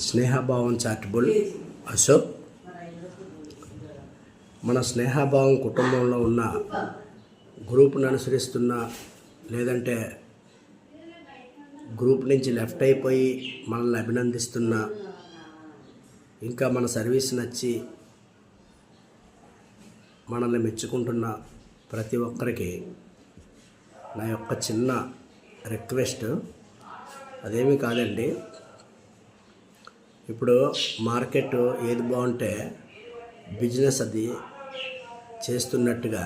స్నేహభావం charitable Ashok. మన స్నేహభావం కుటుంబంలో ఉన్న గ్రూప్ను అనుసరిస్తున్న, లేదంటే గ్రూప్ నుంచి లెఫ్ట్ అయిపోయి మనల్ని అభినందిస్తున్న, ఇంకా మన సర్వీస్ నచ్చి మనల్ని మెచ్చుకుంటున్న ప్రతి ఒక్కరికి నా యొక్క చిన్న రిక్వెస్ట్. అదేమీ కాదండి, ఇప్పుడు మార్కెట్ ఏది బాగుంటే బిజినెస్ అది చేస్తున్నట్టుగా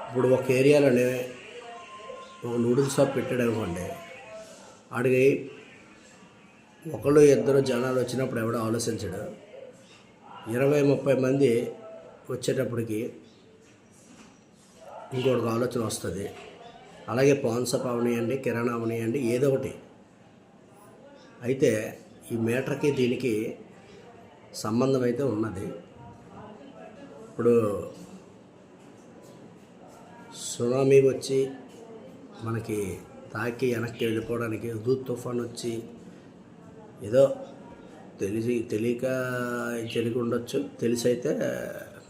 ఇప్పుడు ఒక ఏరియాలోనే ఒక నూడిల్స్ షాప్ పెట్టాడు అనుకోండి, ఆడికి ఒకళ్ళు ఇద్దరు జనాలు వచ్చినప్పుడు ఎవడో ఆలోచించడు. 20-30 మంది వచ్చేటప్పటికి ఇంకొకటి ఆలోచన వస్తుంది. అలాగే పాన్ షాప్ అవనియండి, కిరాణా అవనియండి, ఏదో ఒకటి. అయితే ఈ మీటర్కి దీనికి సంబంధం అయితే ఉన్నది. ఇప్పుడు సునామీ వచ్చి మనకి తాకి వెనక్కి వెళ్ళిపోవడానికి, హుదూద్ తుఫాన్ వచ్చి ఏదో తెలియక జరిగి ఉండొచ్చు. తెలిసి అయితే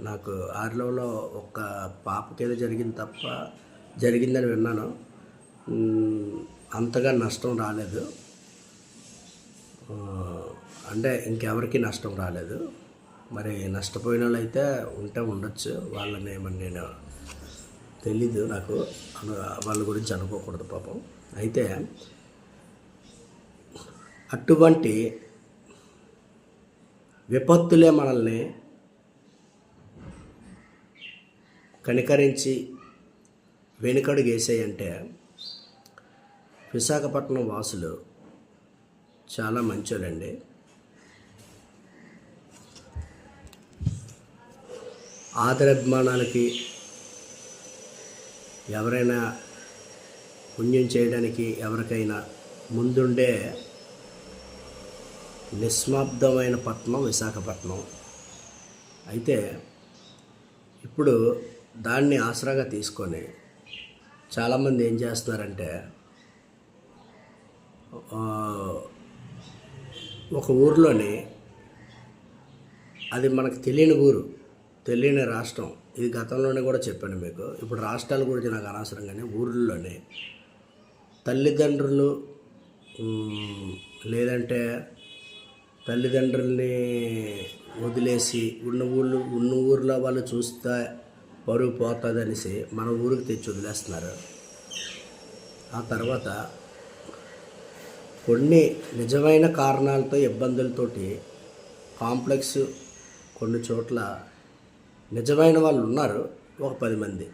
నాకు ఆర్లోలో ఒక పాపకి ఏదో జరిగిందని విన్నాను. అంతగా నష్టం రాలేదు, అంటే ఇంకెవరికి నష్టం రాలేదు. మరి నష్టపోయిన వాళ్ళు అయితే ఉండొచ్చు, వాళ్ళని ఏమని నేను తెలీదు, నాకు వాళ్ళ గురించి అనుకోకూడదు పాపం. అయితే అటువంటి విపత్తులే మనల్ని కనికరించి వెనుకడుగు వేసాయంటే విశాఖపట్నం వాసులు చాలా మంచోళ్ళండి. ఆదరాభిమానాలకి, ఎవరైనా పుణ్యం చేయడానికి ఎవరికైనా ముందుండే నిస్వార్థమైన పట్టణం విశాఖపట్నం. అయితే ఇప్పుడు దాన్ని ఆసరాగా తీసుకొని చాలామంది ఏం చేస్తున్నారంటే, ఒక ఊరిలోని, అది మనకు తెలియని ఊరు, తెలియని రాష్ట్రం. ఇది గతంలోనే కూడా చెప్పాను మీకు. ఇప్పుడు రాష్ట్రాల గురించి నాకు అనవసరం, కానీ ఊళ్ళోనే తల్లిదండ్రులు లేదంటే తల్లిదండ్రుల్ని వదిలేసి ఉన్న ఊర్లో వాళ్ళు చూస్తే పరువు పోతుంది అనేసి మన ఊరికి తెచ్చి వదిలేస్తున్నారు. ఆ తర్వాత కొన్ని నిజమైన కారణాలతో, ఇబ్బందులతోటి కాంప్లెక్స్ కొన్ని చోట్ల నిజమైన వాళ్ళు ఉన్నారు, ఒక 10 మంది.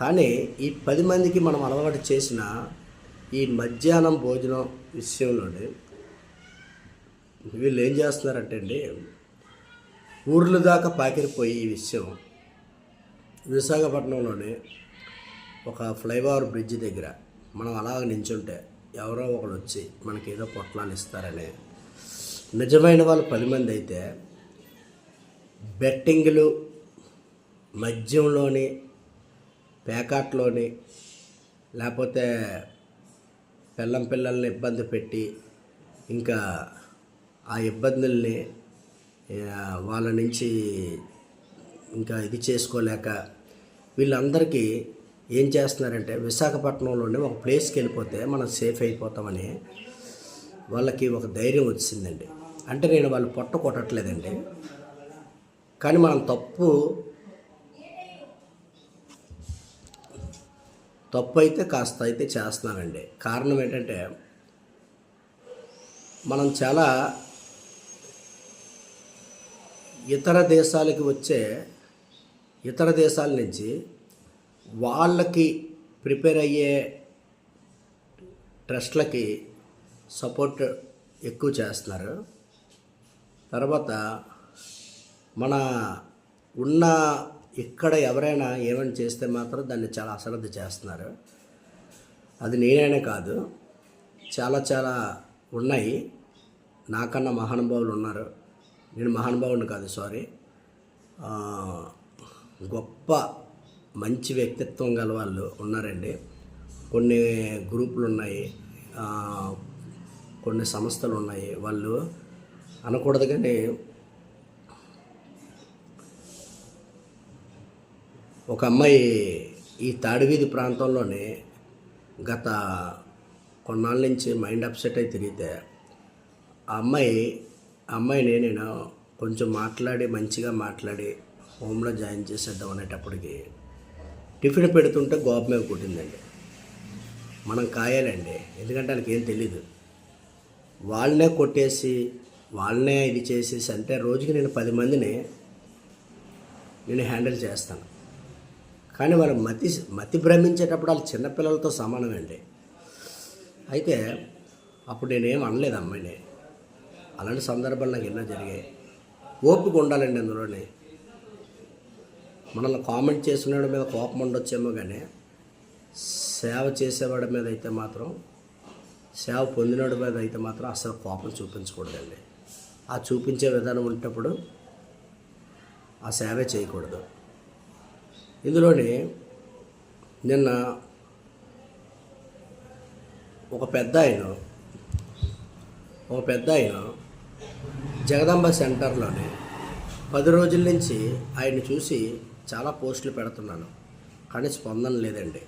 కానీ ఈ 10 మందికి మనం అలవాటు చేసిన ఈ మధ్యాహ్నం భోజనం విషయంలోనే వీళ్ళు ఏం చేస్తున్నారంటే అండి, ఊర్ల దాకా పాకిరిపోయి ఈ విషయం విశాఖపట్నంలోనే ఒక ఫ్లైఓవర్ బ్రిడ్జ్ దగ్గర మనం అలాగ నించుంటే ఎవరో ఒకరు వచ్చి మనకి ఏదో పొట్లాలు ఇస్తారని, నిజమైన వాళ్ళు 10 మంది అయితే బెట్టింగ్లు, మద్యంలోని, పేకాట్లోని, లేకపోతే పిల్లల్ని ఇబ్బంది పెట్టి, ఇంకా ఆ ఇబ్బందుల్ని వాళ్ళ నుంచి ఇంకా ఇది చేసుకోలేక వీళ్ళందరికీ ఏం చేస్తున్నారంటే, విశాఖపట్నంలోనే ఒక ప్లేస్కి వెళ్ళిపోతే మనం సేఫ్ అయిపోతామని వాళ్ళకి ఒక ధైర్యం వచ్చిందండి. అంటే నేను వాళ్ళు పొట్ట కొట్టట్లేదండి, కానీ మనం తప్పు అయితే కాస్త అయితే చేస్తున్నానండి. కారణం ఏంటంటే, మనం చాలా ఇతర దేశాల నుంచి వాళ్ళకి ప్రిపేర్ అయ్యే ట్రస్ట్లకి సపోర్ట్ ఎక్కువ చేస్తున్నారు. తర్వాత మన ఇక్కడ ఎవరైనా ఏమైనా చేస్తే మాత్రం దాన్ని చాలా అశ్రద్ధ చేస్తున్నారు. అది నేనైనా కాదు, చాలా ఉన్నాయి. నాకన్నా మహానుభావులు ఉన్నారు. నేను మహానుభావుని కాదు, సారీ, గొప్ప మంచి వ్యక్తిత్వం గల వాళ్ళు ఉన్నారండి. కొన్ని గ్రూపులు ఉన్నాయి, కొన్ని సంస్థలు ఉన్నాయి, వాళ్ళు అనకూడదు కానీ ఒక అమ్మాయి ఈ తాడివీధి ప్రాంతంలోనే గత కొన్నాళ్ళ నుంచి మైండ్ అప్సెట్ అయి తిరిగితే ఆ అమ్మాయిని నేను కొంచెం మంచిగా మాట్లాడి హోమ్లో జాయిన్ చేసేద్దాం అనేటప్పటికి టిఫిన్ పెడుతుంటే గోప మీద కొట్టిందండి. మనం కాయాలండి, ఎందుకంటే వాళ్ళకి ఏం తెలీదు. వాళ్ళనే కొట్టేసి వాళ్ళనే ఇది చేసేసి అంటే రోజుకి నేను 10 మందిని నేను హ్యాండిల్ చేస్తాను. కానీ వాళ్ళు మతి భ్రమించేటప్పుడు వాళ్ళు చిన్నపిల్లలతో సమానమండి. అయితే అప్పుడు నేనేం అనలేదు అమ్మాయిని. అలాంటి సందర్భాలు నాకు ఎన్నో జరిగాయి. ఓపిక ఉండాలండి అందులోనే. మనల్ని కామెంట్ చేసినవాడి మీద కోపం ఉండొచ్చేమో, కానీ సేవ చేసేవాడి మీద అయితే మాత్రం, సేవ పొందినవాడి మీద అయితే మాత్రం అసలు కోపం చూపించకూడదండి. ఆ చూపించే విధానం ఉన్నప్పుడు ఆ సేవే చేయకూడదు. ఇందులోని నిన్న ఒక పెద్ద ఆయన జగదాంబ సెంటర్లోని 10 రోజుల నుంచి ఆయన్ని చూసి చాలా పోస్టులు పెడుతున్నాను, కానీ స్పందన లేదండి.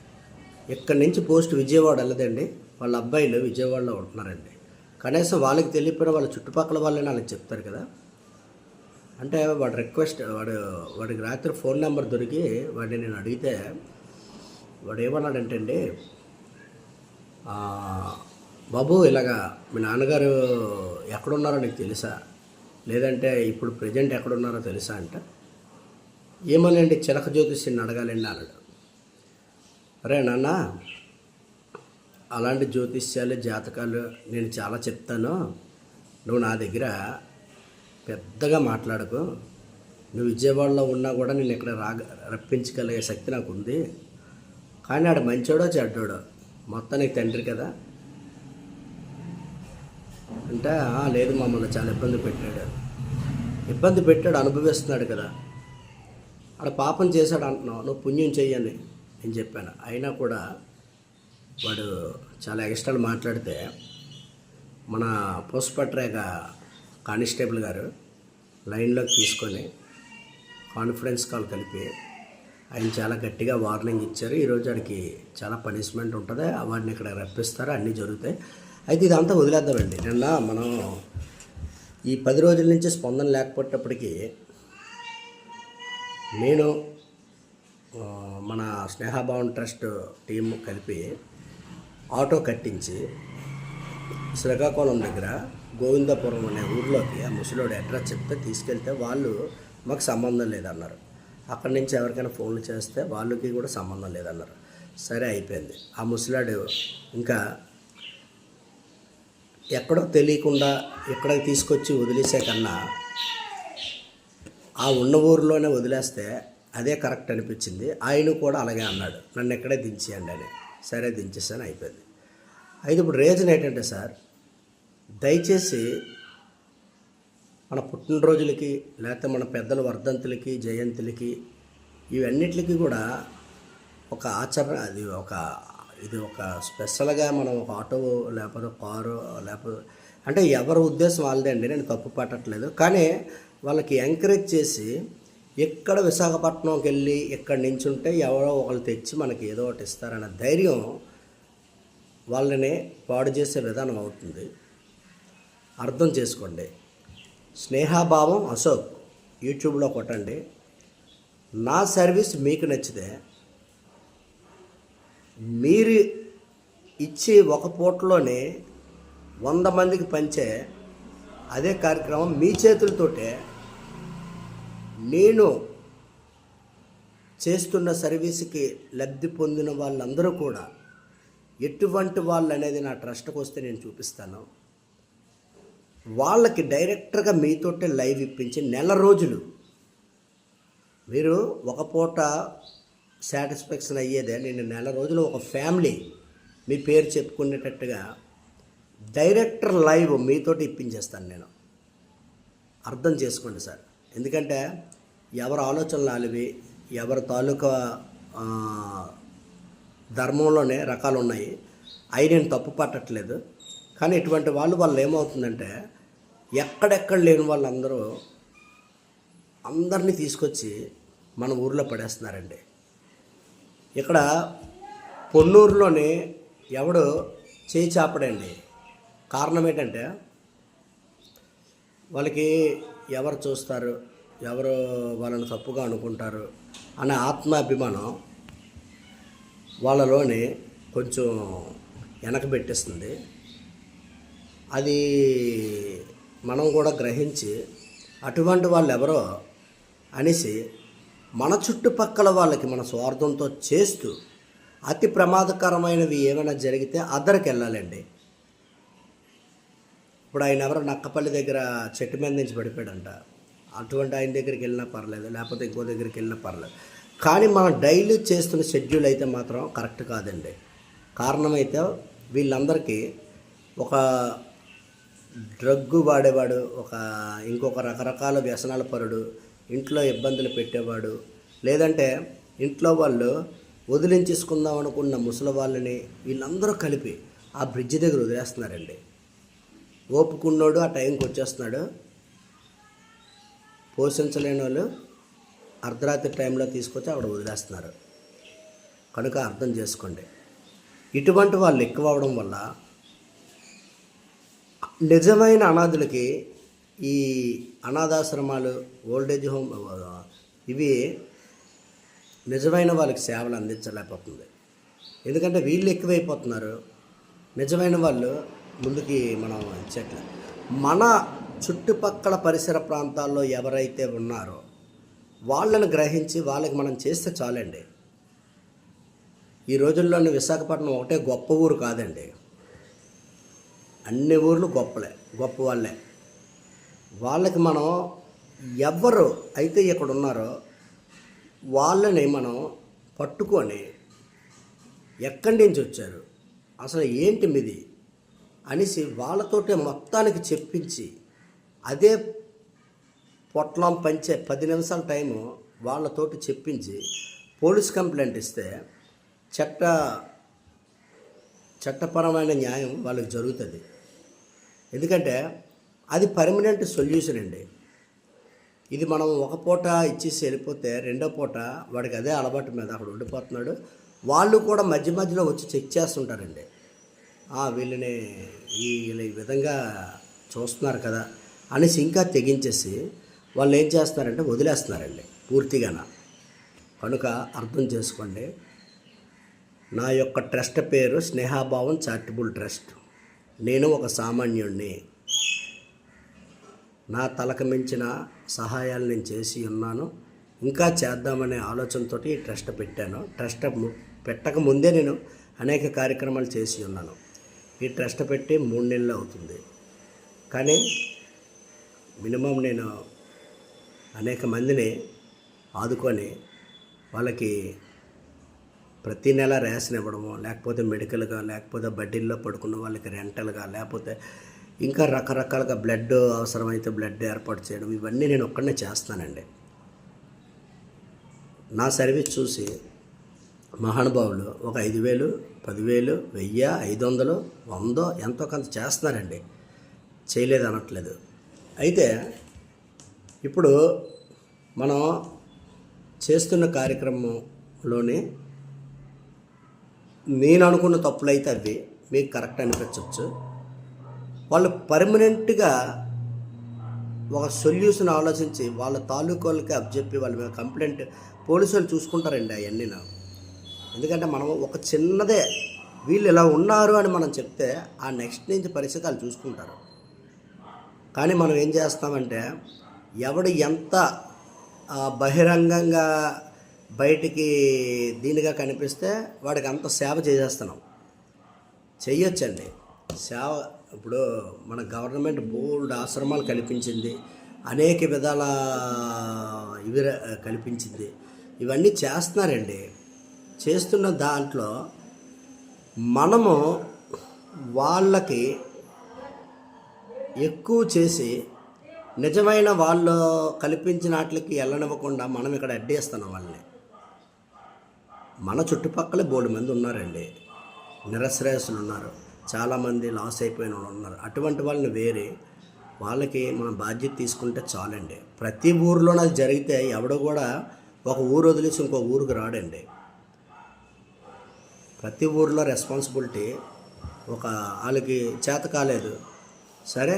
ఇక్కడి నుంచి పోస్ట్ విజయవాడ వెళ్ళదండి. వాళ్ళ అబ్బాయిలు విజయవాడలో ఉంటున్నారండి. కనీసం వాళ్ళకి తెలియకపోయినా వాళ్ళ చుట్టుపక్కల వాళ్ళని వాళ్ళకి చెప్తారు కదా. అంటే వాడికి రాత్రి ఫోన్ నెంబర్ దొరికి వాడిని నేను అడిగితే వాడు ఏమన్నాడంటే అండి, బాబు ఇలాగా మీ నాన్నగారు ఎక్కడున్నారో నీకు తెలుసా, లేదంటే ఇప్పుడు ప్రజెంట్ ఎక్కడున్నారో తెలుసా అంటే, ఏమోనండి చిలక జ్యోతిష్యుని అడగాలండి అన్నాడు. అరే నాన్న, అలాంటి జ్యోతిష్యాలు జాతకాలు నేను చాలా చెప్తాను, నువ్వు నా దగ్గర పెద్దగా మాట్లాడకు. నువ్వు విజయవాడలో ఉన్నా కూడా నేను ఇక్కడ రప్పించగలిగే శక్తి నాకు ఉంది. కానీ ఆడు మంచోడో చెడ్డోడో మొత్తానికి తండ్రి కదా అంటే, లేదు మమ్మల్ని చాలా ఇబ్బంది పెట్టాడు అనుభవిస్తున్నాడు కదా. ఆడ పాపం చేశాడు అంటున్నావు, నువ్వు పుణ్యం చెయ్యని నేను చెప్పాను. అయినా కూడా వాడు చాలా ఎక్స్ట్రాలు మాట్లాడితే మన పోస్పట్రేగ కానిస్టేబుల్ గారు లైన్లోకి తీసుకొని కాన్ఫరెన్స్ కాల్ కలిపి ఆయన చాలా గట్టిగా వార్నింగ్ ఇచ్చారు. ఈరోజు వాడికి చాలా పనిష్మెంట్ ఉంటుంది, వాడిని ఇక్కడ రప్పిస్తారు, అన్నీ జరుగుతాయి. అయితే ఇదంతా వదిలేద్దామండి. నిన్న మనం ఈ 10 రోజుల నుంచి స్పందన లేకపోయేటప్పటికీ నేను మన స్నేహభావన్ ట్రస్ట్ టీం కలిపి ఆటో కట్టించి శ్రీకాకుళం దగ్గర గోవిందపురం అనే ఊర్లోకి ఆ ముసలోడు అడ్రస్ చెప్తే తీసుకెళ్తే వాళ్ళు మాకు సంబంధం లేదన్నారు. అక్కడి నుంచి ఎవరికైనా ఫోన్లు చేస్తే వాళ్ళకి కూడా సంబంధం లేదన్నారు. సరే అయిపోయింది. ఆ ముసలాడు ఇంకా ఎక్కడో తెలియకుండా ఎక్కడికి తీసుకొచ్చి వదిలేసే కన్నా ఆ ఉన్న ఊరిలోనే వదిలేస్తే అదే కరెక్ట్ అనిపించింది. ఆయన కూడా అలాగే అన్నాడు, నన్ను ఎక్కడే దించేయండి అని. సరే దించేసాను, అయిపోయింది. అయితే ఇప్పుడు రీజన్ ఏంటంటే సార్, దయచేసి మన పుట్టినరోజులకి లేకపోతే మన పెద్దల వర్ధంతులకి జయంతులకి ఇవన్నిటికి కూడా ఒక ఆచరణ, ఇది ఒక స్పెషల్గా మనం ఒక ఆటో లేకపోతే కారు లేకపోతే అంటే ఎవరి ఉద్దేశం వాళ్ళదే అండి, నేను తప్పు పట్టట్లేదు. కానీ వాళ్ళకి ఎంకరేజ్ చేసి ఎక్కడ విశాఖపట్నంకి వెళ్ళి ఎక్కడి నుంచి ఉంటే ఎవరో ఒకళ్ళు తెచ్చి మనకి ఏదో ఒకటి ఇస్తారన్న ధైర్యం వాళ్ళని పాడు చేసే విధానం అవుతుంది. అర్థం చేసుకోండి. స్నేహభావం అశోక్ యూట్యూబ్లో కొట్టండి. నా సర్వీస్ మీకు నచ్చితే మీరు ఇచ్చి ఒక పూటలోనే 100 మందికి పంచే అదే కార్యక్రమం మీ చేతులతోటే నేను చేస్తున్న సర్వీస్కి లబ్ధి పొందిన వాళ్ళందరూ కూడా ఎటువంటి వాళ్ళు అనేది నా ట్రస్ట్కి వస్తే నేను చూపిస్తాను. వాళ్ళకి డైరెక్ట్గా మీతోటే లైవ్ ఇప్పించి నెల రోజులు మీరు ఒక పూట సాటిస్ఫాక్షన్ అయ్యేదే నేను నెల రోజులు ఒక ఫ్యామిలీ మీ పేరు చెప్పుకునేటట్టుగా డైరెక్టర్ లైవ్ మీతోటి ఇప్పించేస్తాను నేను. అర్థం చేసుకోండి సార్. ఎందుకంటే ఎవరి ఆలోచనలు ఆలివి, ఎవరి తాలూకా ధర్మంలోనే రకాలు ఉన్నాయి. అవి నేను తప్పు పట్టట్లేదు. కానీ ఇటువంటి వాళ్ళు ఏమవుతుందంటే ఎక్కడెక్కడ లేని వాళ్ళందరూ అందరినీ తీసుకొచ్చి మన ఊర్లో పడేస్తున్నారండి. ఇక్కడ పొన్నూరులోని ఎవడు చేయి చాపడండి. కారణం ఏంటంటే వాళ్ళకి ఎవరు చూస్తారు, ఎవరు వాళ్ళని తప్పుగా అనుకుంటారు అనే ఆత్మాభిమానం వాళ్ళలోని కొంచెం వెనకబెట్టేస్తుంది. అది మనం కూడా గ్రహించి అటువంటి వాళ్ళు ఎవరో అనేసి మన చుట్టుపక్కల వాళ్ళకి మన స్వార్థంతో చేస్తూ అతి ప్రమాదకరమైనవి ఏమైనా జరిగితే అద్దరికి వెళ్ళాలండి. ఇప్పుడు ఆయన ఎవరో నక్కపల్లి దగ్గర చెట్టు మీద నుంచి పడిపోయాడంట. అటువంటి ఆయన దగ్గరికి వెళ్ళినా పర్లేదు, లేకపోతే ఇంకో దగ్గరికి వెళ్ళినా పర్లేదు. కానీ మనం డైలీ చేస్తున్న షెడ్యూల్ అయితే మాత్రం కరెక్ట్ కాదండి. కారణమైతే వీళ్ళందరికీ ఒక డ్రగ్గు వాడేవాడు, ఇంకొక రకరకాల వ్యసనాల పరుడు, ఇంట్లో ఇబ్బందులు పెట్టేవాడు, లేదంటే ఇంట్లో వాళ్ళు వదిలించేసుకుందాం అనుకున్న ముసలి వాళ్ళని వీళ్ళందరూ కలిపి ఆ బ్రిడ్జి దగ్గర వదిలేస్తున్నారండి. ఓపుకున్నోడు ఆ టైంకి వచ్చేస్తున్నాడు, పోషించలేని వాళ్ళు అర్ధరాత్రి టైంలో తీసుకొచ్చి అక్కడ వదిలేస్తున్నారు. కనుక అర్థం చేసుకోండి. ఇటువంటి వాళ్ళు ఎక్కువ అవడం వల్ల నిజమైన అనాథులకి ఈ అనాథాశ్రమాలు, ఓల్డేజ్ హోమ్ ఇవి నిజమైన వాళ్ళకి సేవలు అందించలేకపోతుంది. ఎందుకంటే వీళ్ళు ఎక్కువైపోతున్నారు, నిజమైన వాళ్ళు ముందుకి మనం ఇచ్చట్లేదు. మన చుట్టుపక్కల పరిసర ప్రాంతాల్లో ఎవరైతే ఉన్నారో వాళ్ళని గ్రహించి వాళ్ళకి మనం చేస్తే చాలండి. ఈ రోజుల్లోని విశాఖపట్నం ఒకటే గొప్ప ఊరు కాదండి, అన్ని ఊర్లు గొప్ప వాళ్ళే. వాళ్ళకి మనం ఎవరు అయితే ఇక్కడ ఉన్నారో వాళ్ళని మనం పట్టుకొని ఎక్కడి నుంచి వచ్చారు, అసలు ఏంటి మీది అనేసి వాళ్ళతోటే మొత్తానికి చెప్పించి అదే పొట్లం పంచే 10 నిమిషాల టైము వాళ్ళతోటి చెప్పించి పోలీస్ కంప్లైంట్ ఇస్తే చట్టపరమైన న్యాయం వాళ్ళకి జరుగుతుంది. ఎందుకంటే అది పర్మనెంట్ సొల్యూషన్ అండి. ఇది మనం ఒక పూట ఇచ్చేసి వెళ్ళిపోతే రెండో పూట వాడికి అదే అలవాటు మీద అక్కడ ఉండిపోతున్నాడు. వాళ్ళు కూడా మధ్య మధ్యలో వచ్చి చెక్ చేస్తుంటారండి. వీళ్ళని ఈ విధంగా చూస్తున్నారు కదా అనేసి ఇంకా తెగించేసి వాళ్ళు ఏం చేస్తున్నారంటే వదిలేస్తున్నారండి పూర్తిగాన. కనుక అర్థం చేసుకోండి. నా యొక్క ట్రస్ట్ పేరు స్నేహాభావం చారిటబుల్ ట్రస్ట్. నేను ఒక సామాన్యుడిని. నా తలకు మించిన సహాయాలు నేను చేసి ఉన్నాను, ఇంకా చేద్దామనే ఆలోచనతో ఈ ట్రస్ట్ పెట్టాను. ట్రస్ట్ పెట్టక ముందే నేను అనేక కార్యక్రమాలు చేసి ఉన్నాను. ఈ ట్రస్ట్ పెట్టి 3 నెలలు అవుతుంది. కానీ మినిమం నేను అనేక మందిని ఆదుకొని వాళ్ళకి ప్రతి నెల రేషన్ ఇవ్వడము, లేకపోతే మెడికల్గా, లేకపోతే బడ్డీల్లో పడుకున్న వాళ్ళకి రెంటల్గా, లేకపోతే ఇంకా రకరకాలుగా బ్లడ్ అవసరమైతే బ్లడ్ ఏర్పాటు చేయడం, ఇవన్నీ నేను ఒక్కడనే చేస్తానండి. నా సర్వీస్ చూసి మహానుభావులు ఒక 5,000, 10,000, 1000, 500, 100 ఎంతో కొంత చేస్తున్నారండి. చేయలేదు అనట్లేదు. అయితే ఇప్పుడు మనం చేస్తున్న కార్యక్రమంలోనే నేను అనుకున్న తప్పులైతే అవి మీకు కరెక్ట్ అనిపించవచ్చు. వాళ్ళు పర్మనెంట్గా ఒక సొల్యూషన్ ఆలోచించి వాళ్ళ తాలూకాలకి అప్పచెప్పి వాళ్ళ మీద కంప్లైంట్ పోలీసు వాళ్ళు చూసుకుంటారండి అవన్నీ. ఎందుకంటే మనం ఒక చిన్నదే వీళ్ళు ఇలా ఉన్నారు అని మనం చెప్తే ఆ నెక్స్ట్ నుంచి పరిస్థితి వాళ్ళు చూసుకుంటారు. కానీ మనం ఏం చేస్తామంటే ఎవడు ఎంత బహిరంగంగా బయటికి దీనిగా కనిపిస్తే వాడికి అంత సేవ చేసేస్తున్నాం. చెయ్యొచ్చండి సేవ. ఇప్పుడు మన గవర్నమెంట్ బోల్డ్ ఆశ్రమాలు కల్పించింది, అనేక విధాల ఇవి కల్పించింది. ఇవన్నీ చేస్తున్నారండి. చేస్తున్న దాంట్లో మనము వాళ్ళకి ఎక్కువ చేసి నిజమైన వాళ్ళు కల్పించిన వాటికి వెళ్ళనివ్వకుండా మనం ఇక్కడ అడ్డేస్తున్నాం వాళ్ళని. మన చుట్టుపక్కల బోల్డ్ మంది ఉన్నారండి, నిరశ్రేయసులు ఉన్నారు. చాలామంది లాస్ అయిపోయిన వాళ్ళు ఉన్నారు. అటువంటి వాళ్ళని వేరే వాళ్ళకి మనం బాధ్యత తీసుకుంటే చాలండి. ప్రతి ఊరిలోనూ అది జరిగితే ఎవడో కూడా ఒక ఊరు వదిలేసి ఇంకో ఊరికి రాడండి. ప్రతి ఊరిలో రెస్పాన్సిబిలిటీ ఒక వాళ్ళకి చేత కాలేదు సరే,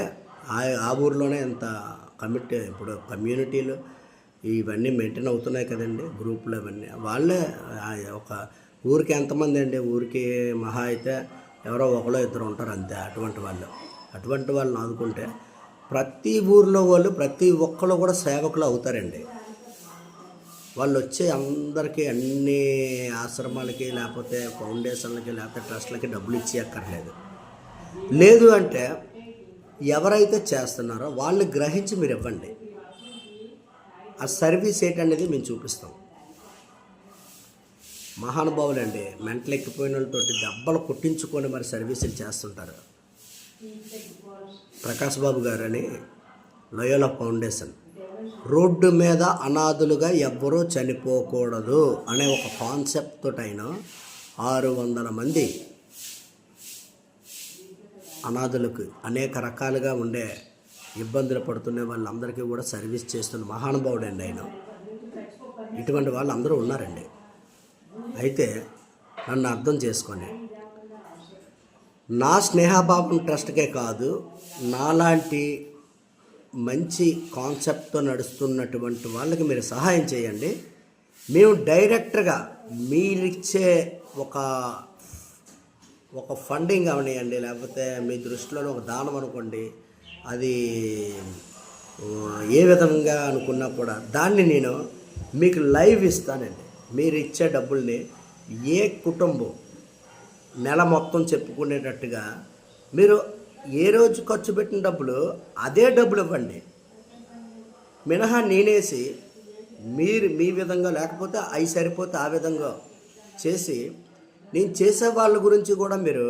ఆ ఊరిలోనే ఎంత కమిటీ ఇప్పుడు కమ్యూనిటీలు ఇవన్నీ మెయింటైన్ అవుతున్నాయి కదండి, గ్రూపులు అవన్నీ. వాళ్ళే ఒక ఊరికి ఎంతమంది అండి, ఊరికి మహా అయితే ఎవరో ఒకరో ఇద్దరు ఉంటారు అంతే. అటువంటి వాళ్ళని ఆదుకుంటే ప్రతి ఊరిలో వాళ్ళు ప్రతి ఒక్కరు కూడా సేవకులు అవుతారండి. వాళ్ళు వచ్చే అందరికీ అన్ని ఆశ్రమాలకి లేకపోతే ఫౌండేషన్లకి లేకపోతే ట్రస్ట్లకి డబ్బులు ఇచ్చి అక్కర్లేదు. లేదు అంటే ఎవరైతే చేస్తున్నారో వాళ్ళు గ్రహించి మీరు ఇవ్వండి. ఆ సర్వీస్ ఏంటనేది మేము చూపిస్తాం. మహానుభావులు అండి, మెంటలు ఎక్కిపోయిన వాళ్ళతోటి దెబ్బలు కొట్టించుకొని మరి సర్వీసులు చేస్తుంటారు. ప్రకాష్ బాబు గారు అని లోయోలా ఫౌండేషన్, రోడ్డు మీద అనాథులుగా ఎవ్వరూ చనిపోకూడదు అనే ఒక కాన్సెప్ట్ తోటి ఆయన 600 మంది అనాథులకు అనేక రకాలుగా ఉండే ఇబ్బందులు పడుతున్న వాళ్ళందరికీ కూడా సర్వీస్ చేస్తున్న మహానుభావుడు అండి ఆయన. ఇటువంటి వాళ్ళు అందరూ ఉన్నారండి. అయితే నన్ను అర్థం చేసుకొని నా స్నేహభావం ట్రస్ట్కే కాదు, నాలాంటి మంచి కాన్సెప్ట్తో నడుస్తున్నటువంటి వాళ్ళకి మీరు సహాయం చేయండి. మేము డైరెక్ట్గా మీరిచ్చే ఒక ఫండింగ్ అవనియండి, లేకపోతే మీ దృష్టిలో ఒక దానం అనుకోండి, అది ఏ విధంగా అనుకున్నా కూడా దాన్ని నేను మీకు లైవ్ ఇస్తానండి. మీరు ఇచ్చే డబ్బుల్ని ఏ కుటుంబం నెల మొత్తం చెప్పుకునేటట్టుగా మీరు ఏ రోజు ఖర్చు పెట్టిన డబ్బులు అదే డబ్బులు ఇవ్వండి. మినహా నేనేసి మీరు మీ విధంగా లేకపోతే అవి సరిపోతే ఆ విధంగా చేసి నేను చేసే వాళ్ళ గురించి కూడా మీరు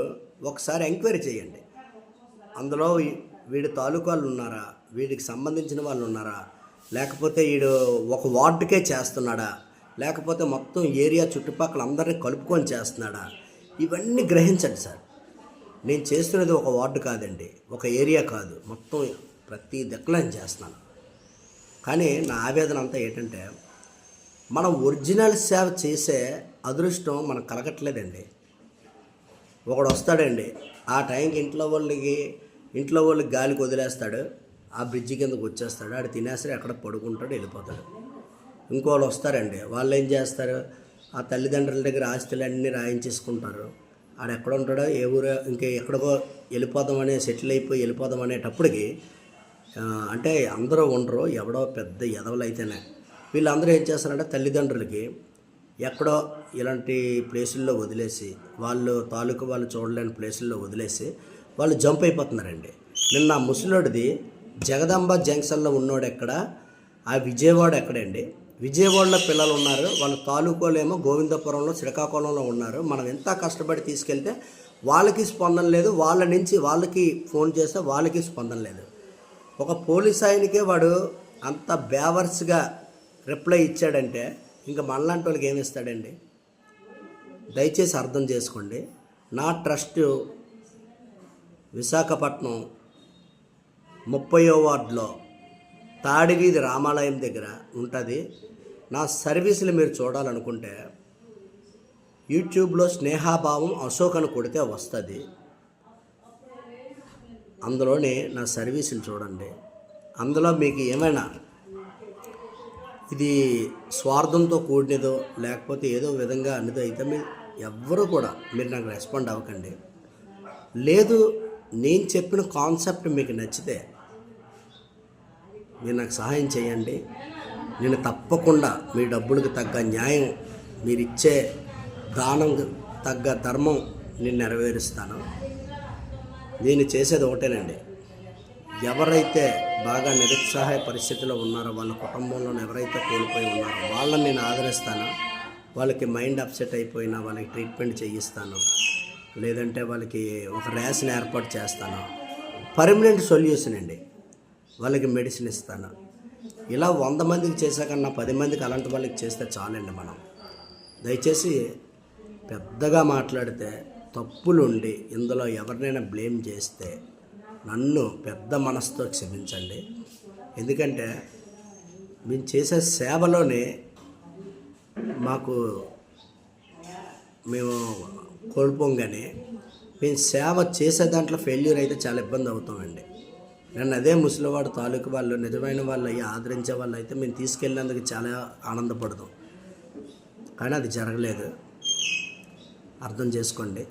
ఒకసారి ఎంక్వైరీ చేయండి. అందులో వీడి తాలూకు వాళ్ళు ఉన్నారా, వీడికి సంబంధించిన వాళ్ళు ఉన్నారా, లేకపోతే వీడు ఒక వార్డుకే చేస్తున్నాడా, లేకపోతే మొత్తం ఏరియా చుట్టుపక్కల అందరినీ కలుపుకొని చేస్తున్నాడా, ఇవన్నీ గ్రహించండి సార్. నేను చేస్తున్నది ఒక వార్డు కాదండి, ఒక ఏరియా కాదు, మొత్తం ప్రతి దిక్కులో నేను చేస్తున్నాను. కానీ నా ఆవేదన అంతా ఏంటంటే మనం ఒరిజినల్ సేవ చేసే అదృష్టం మనకు కలగట్లేదండి. ఒకడు వస్తాడండి, ఆ టైంకి ఇంట్లో వాళ్ళకి గాలికి వదిలేస్తాడు, ఆ బ్రిడ్జి కిందకు వచ్చేస్తాడు, ఆడు తినేసరి ఎక్కడ పడుకుంటాడు, వెళ్ళిపోతాడు. ఇంకోళ్ళు వస్తారండి, వాళ్ళు ఏం చేస్తారు, ఆ తల్లిదండ్రుల దగ్గర ఆస్తులన్నీ రాయించేసుకుంటారు. ఆడు ఎక్కడ ఉంటాడో, ఏ ఊరు, ఇంకా ఎక్కడికో వెళ్ళిపోదామని సెటిల్ అయిపోయి వెళ్ళిపోదాం అనేటప్పటికి అంటే అందరూ ఉండరు, ఎవడో పెద్ద ఎదవలు అయితేనే. వీళ్ళందరూ ఏం చేస్తారంటే తల్లిదండ్రులకి ఎక్కడో ఇలాంటి ప్లేసుల్లో వదిలేసి, వాళ్ళు తాలూకు వాళ్ళు చూడలేని ప్లేసుల్లో వదిలేసి వాళ్ళు జంప్ అయిపోతున్నారండి. నిన్న ముసలోడిది జగదాంబ జంక్షన్లో ఉన్నోడు ఎక్కడ, ఆ విజయవాడ ఎక్కడండి, విజయవాడలో పిల్లలు ఉన్నారు, వాళ్ళ తాలూకోలేమో గోవిందపురంలో శ్రీకాకుళంలో ఉన్నారు. మనం ఎంత కష్టపడి తీసుకెళ్తే వాళ్ళకి స్పందన లేదు, వాళ్ళ నుంచి వాళ్ళకి ఫోన్ చేస్తే వాళ్ళకి స్పందన లేదు. ఒక పోలీస్ ఆయనకే వాడు అంత బేవర్స్గా రిప్లై ఇచ్చాడంటే ఇంకా మనలాంటి వాళ్ళకి ఏమి ఇస్తాడండి? దయచేసి అర్థం చేసుకోండి. నా ట్రస్ట్ విశాఖపట్నం 30వ వార్డులో తాడివీధి రామాలయం దగ్గర ఉంటుంది. నా సర్వీసులు మీరు చూడాలనుకుంటే యూట్యూబ్లో స్నేహాభావం అశోక్ అని కొడితే వస్తుంది. అందులోనే నా సర్వీసులు చూడండి. అందులో మీకు ఏమైనా ఇది స్వార్థంతో కూడినదో లేకపోతే ఏదో విధంగా అన్నదో అయితే మీరు ఎవ్వరూ కూడా మీరు నాకు రెస్పాండ్ అవ్వకండి. లేదు, నేను చెప్పిన కాన్సెప్ట్ మీకు నచ్చితే మీరు నాకు సహాయం చేయండి. నేను తప్పకుండా మీ డబ్బులకు తగ్గ న్యాయం, మీరిచ్చే దానం తగ్గ ధర్మం నేను నెరవేరుస్తాను. నేను చేసేది ఒకటేనండి, ఎవరైతే బాగా నిరుత్సాహ పరిస్థితిలో ఉన్నారో, వాళ్ళ కుటుంబంలో ఎవరైతే కోల్పోయి ఉన్నారో వాళ్ళని నేను ఆదరిస్తాను. వాళ్ళకి మైండ్ అప్సెట్ అయిపోయినా వాళ్ళకి ట్రీట్మెంట్ చేయిస్తాను, లేదంటే వాళ్ళకి ఒక ర్యాష్ని ఏర్పాటు చేస్తాను. పర్మనెంట్ సొల్యూషన్ అండి, వాళ్ళకి మెడిసిన్ ఇస్తాను. ఇలా 100 మందికి చేశాకన్నా 10 మందికి అలాంటి వాళ్ళకి చేస్తే చాలండి. మనం దయచేసి పెద్దగా మాట్లాడితే తప్పులుండి ఇందులో ఎవరినైనా బ్లేమ్ చేస్తే నన్ను పెద్ద మనసుతో క్షమించండి. ఎందుకంటే మేము చేసే సేవలోనే మేము కోల్పోం, కానీ మేము సేవ చేసే దాంట్లో ఫెయిల్యూర్ అయితే చాలా ఇబ్బంది అవుతామండి. నన్ను అదే ముసలివాడు తాలూకు వాళ్ళు నిజమైన వాళ్ళు అయ్యి ఆదరించే వాళ్ళు అయితే మేము తీసుకెళ్ళినందుకు చాలా ఆనందపడతాం. కానీ అది జరగలేదు, అర్థం చేసుకోండి.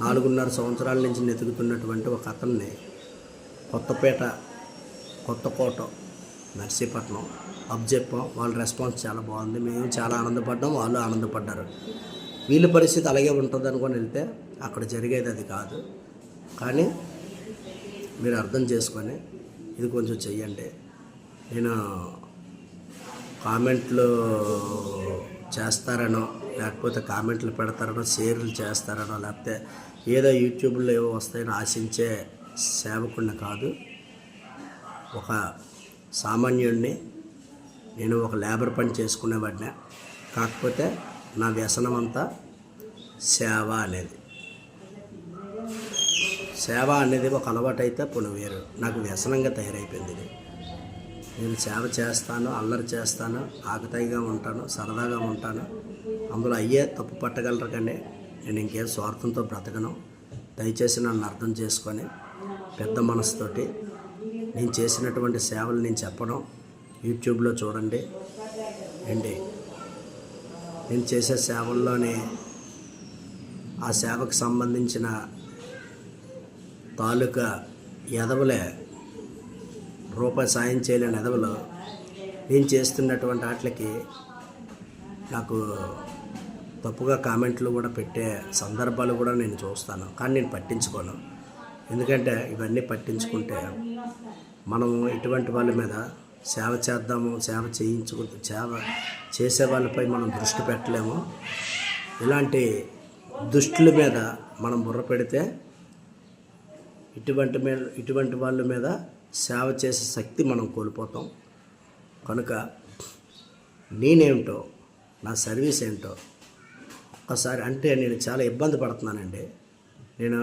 4.5 సంవత్సరాల నుంచి వెతుకుతున్నటువంటి ఒక అతన్ని కొత్తకోట నర్సీపట్నం అబ్జెప్పాం. వాళ్ళ రెస్పాన్స్ చాలా బాగుంది, మేము చాలా ఆనందపడ్డాం, వాళ్ళు ఆనందపడ్డారు. వీళ్ళ పరిస్థితి అలాగే ఉంటుంది అనుకొని వెళ్తే అక్కడ జరిగేది అది కాదు. కానీ మీరు అర్థం చేసుకొని ఇది కొంచెం చెయ్యండి. నేను కామెంట్లు చేస్తారనో, లేకపోతే కామెంట్లు పెడతారనో, షేర్లు చేస్తారనో, లేకపోతే ఏదో యూట్యూబ్లో ఏవో వస్తాయని ఆశించే సేవకుడిని కాదు. ఒక సామాన్యుడిని, నేను ఒక లేబర్ పని చేసుకునేవాడిని. కాకపోతే నా వ్యసనం అంతా సేవ అనేది ఒక అలవాటు అయితే వేరు, నాకు వ్యసనంగా తయారైపోయింది ఇది. నేను సేవ చేస్తాను, అల్లరి చేస్తాను, ఆకతాయిగా ఉంటాను, సరదాగా ఉంటాను. అందులో అయ్యే తప్పు పట్టగలరు, కానీ నేను ఇంకేం స్వార్థంతో బ్రతకను. దయచేసి నన్ను అర్థం చేసుకొని పెద్ద మనసుతోటి నేను చేసినటువంటి సేవలు నేను చెప్పడం యూట్యూబ్లో చూడండి. నేను చేసే సేవల్లోనే ఆ సేవకు సంబంధించిన తాలూకా ఎదవలే, రూపాయి సాయం చేయలేని ఎదవలు నేను చేస్తున్నటువంటి వాటికి నాకు తప్పుగా కామెంట్లు కూడా పెట్టే సందర్భాలు కూడా నేను చూస్తాను. కానీ నేను పట్టించుకోను. ఎందుకంటే ఇవన్నీ పట్టించుకుంటే మనం ఇటువంటి వాళ్ళ మీద సేవ చేద్దాము, సేవ చేసే వాళ్ళపై మనం దృష్టి పెట్టలేము. ఇలాంటి దుష్టుల మీద మనం బుర్ర పెడితే ఇటువంటి వాళ్ళ మీద సేవ చేసే శక్తి మనం కోల్పోతాం. కనుక నేనేమిటో, నా సర్వీస్ ఏంటో ఒక్కసారి అంటే నేను చాలా ఇబ్బంది పడుతున్నానండి. నేను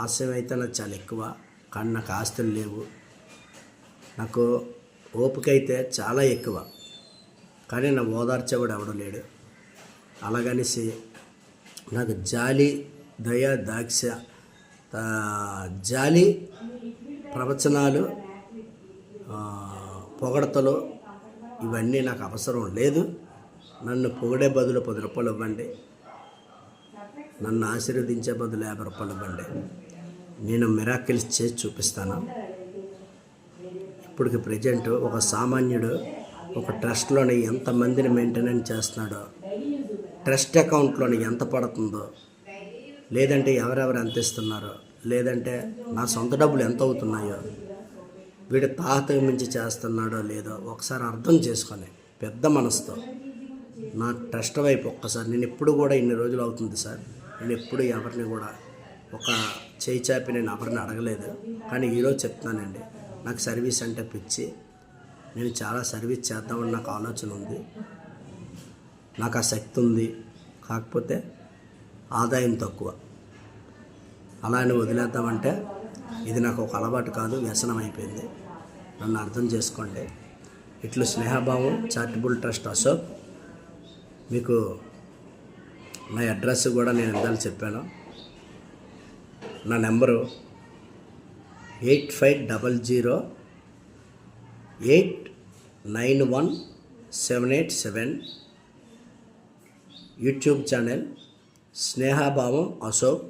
ఆశయం అయితే నాకు చాలా ఎక్కువ, కానీ నాకు ఆస్తులు లేవు. నాకు ఓపిక అయితే చాలా ఎక్కువ, కానీ నా ఓదార్చేవాడు ఎవడో లేడు. అలాగనేసి నాకు జాలి, దయ, దాక్ష, జాలి, ప్రవచనాలు, పొగడతలు ఇవన్నీ నాకు అవసరం లేదు. నన్ను పొగిడే బదులు 10 రూపాయలు ఇవ్వండి, నన్ను ఆశీర్వదించే బదులు 50 రూపాయలు ఇవ్వండి. నేను మిరాకిల్స్ చేసి చూపిస్తాను. ఇప్పటికి ప్రజెంట్ ఒక సామాన్యుడు ఒక ట్రస్ట్లోని ఎంతమందిని మెయింటెనెన్స్ చేస్తున్నాడో, ట్రస్ట్ అకౌంట్లోని ఎంత పడుతుందో, లేదంటే ఎవరెవరు ఎంత ఇస్తున్నారో, లేదంటే నా సొంత డబ్బులు ఎంత అవుతున్నాయో, వీడు తాతకు మించి చేస్తున్నాడో లేదో ఒకసారి అర్థం చేసుకొని పెద్ద మనసుతో నా ట్రస్ట్ వైపు ఒక్కసారి. నేను ఎప్పుడు కూడా ఇన్ని రోజులు అవుతుంది సార్, నేను ఎప్పుడు ఎవరిని కూడా ఒక చేయి చాపి నేను ఎవరిని అడగలేదు. కానీ ఈరోజు చెప్తున్నానండి, నాకు సర్వీస్ అంటే పిచ్చి. నేను చాలా సర్వీస్ చేద్దామని నాకు ఆలోచన ఉంది, నాకు ఆ శక్తి ఉంది. కాకపోతే ఆదాయం తక్కువ. అలా అని వదిలేద్దామంటే ఇది నాకు ఒక అలవాటు కాదు, వ్యసనం అయిపోయింది. నన్ను అర్థం చేసుకోండి. ఇట్లు స్నేహభావం చారిటబుల్ ట్రస్ట్ అశోక్. మీకు నా అడ్రస్ కూడా నేను ఇందాక చెప్పాను. నా నెంబరు 8500891787. యూట్యూబ్ ఛానల్ స్నేహభావం అశోక్.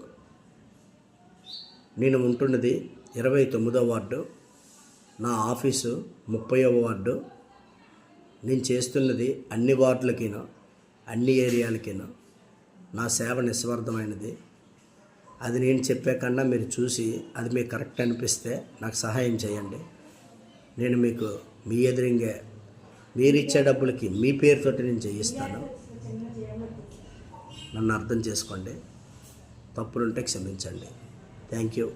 నేను ఉంటున్నది 29వ వార్డు, నా ఆఫీసు 30వ వార్డు. నేను చేస్తున్నది అన్ని వార్డులకినో అన్ని ఏరియాలకినో నా సేవ నిస్వార్థమైనది. అది నేను చెప్పే కన్నా మీరు చూసి అది మీకు కరెక్ట్ అనిపిస్తే నాకు సహాయం చేయండి. నేను మీకు మీ ఎదురింగే మీరిచ్చే డబ్బులకి మీ పేరుతోటి నేను చేయిస్తాను. నన్ను అర్థం చేసుకోండి, తప్పులుంటే క్షమించండి. Thank you.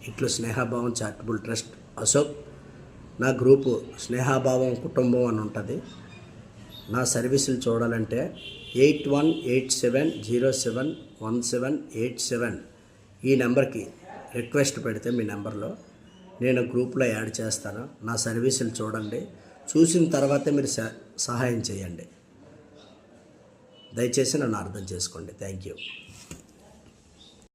ఇట్లు స్నేహభావం చారిటబుల్ ట్రస్ట్ అశోక్. నా గ్రూపు స్నేహభావం కుటుంబం అని ఉంటుంది. నా సర్వీసులు చూడాలంటే 8187071787 ఈ నెంబర్కి రిక్వెస్ట్ పెడితే మీ నెంబర్లో నేను గ్రూప్లో యాడ్ చేస్తాను. నా సర్వీసులు చూడండి, చూసిన తర్వాతే మీరు సహాయం చేయండి. దయచేసి నన్ను అర్థం చేసుకోండి. Thank you.